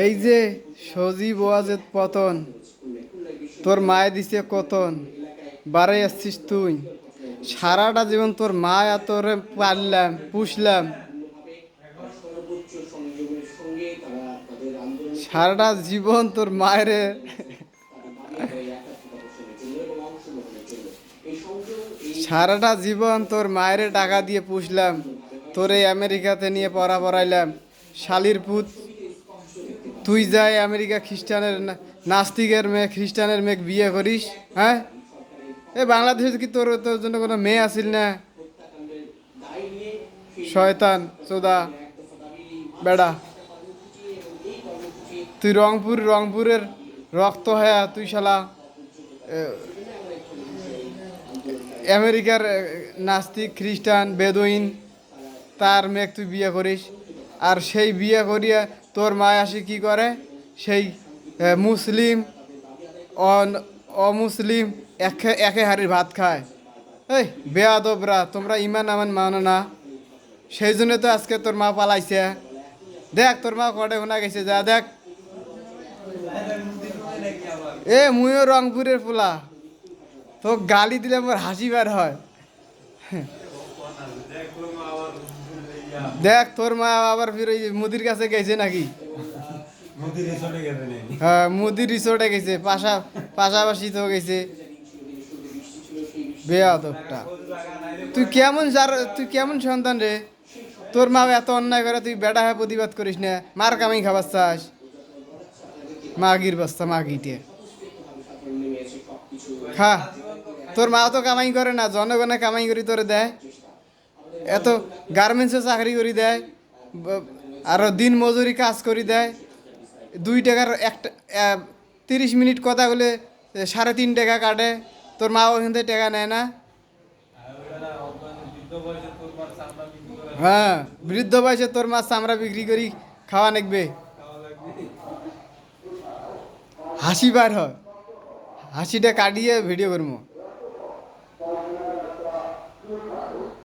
এই যে সজীব ওয়াজেদ পতন, তোর মায়ে দিছে কতন, বারে আসছিস তুই। সারাটা জীবন তোর মা আর তোরে পাললাম পুষলাম, সারাটা জীবন তোর মায়ের সারাটা জীবন তোর মায়ের টাকা দিয়ে পুষলাম, তোরে আমেরিকাতে নিয়ে পড়াইলাম। শালির পুত, তুই যাই আমেরিকা খ্রিস্টানের নাস্তিকের মেয়ে খ্রিস্টানের মেয়ে বিয়ে করিস। হ্যাঁ, এ বাংলাদেশে কি তোর তোর জন্য কোনো মেয়ে আসিল না? শয়তান চোদা বেড়া, তুই রংপুরের রক্ত হ্যাঁ, তুই শালা আমেরিকার নাস্তিক খ্রিস্টান বেদুইন তার মেয়ে তুই বিয়ে করিস। আর সেই বিয়ে করিয়া তোর মায় আসি কি করে? সেই মুসলিম অমুসলিম একে একে হাড়ির ভাত খায়। এই বেয়াদবরা, তোমরা ইমান আমান মানো না, সেই জন্য তো আজকে তোর মা পালাইছে। দেখ তোর মা কটে শোনা গেছে, যা দেখ। এ মুইও রংপুরের পোলা, তো গালি দিলে আমার হাসি বের হয়। দেখ তোর মা আবার ফির ওই মুদির কাছে গেছে নাকি? হ্যাঁ, মুদির রিসোর্টে গেছে, পাশাপাশি তো গেছে। বেয়াদবটা, তুই কেমন সন্তান রে? তোর মা এত অন্যায় করে, তুই বেটা হয়ে প্রতিবাদ করিস না, মার কামাই খাবার চাস। মাগির বস্তা মাগিতে খা। তোর মা তো কামাই করে না, জনগণে কামাই করি তোরে দেয়। এত গার্মেন্টসে চাকরি করি দেয়, আরো দিন মজুরি কাজ করি দেয়। 2 টাকার একটা 30 মিনিট কথা বলে 3.5 টাকা কাটে। তোর মা ওখান থেকে টাকা নেয় না? হ্যাঁ, বৃদ্ধ বয়সে তোর মা চামড়া বিক্রি করি খাওয়া নেকবে। হাসি বার হয়, হাসিটা কাটিয়ে ভিডিও করবো।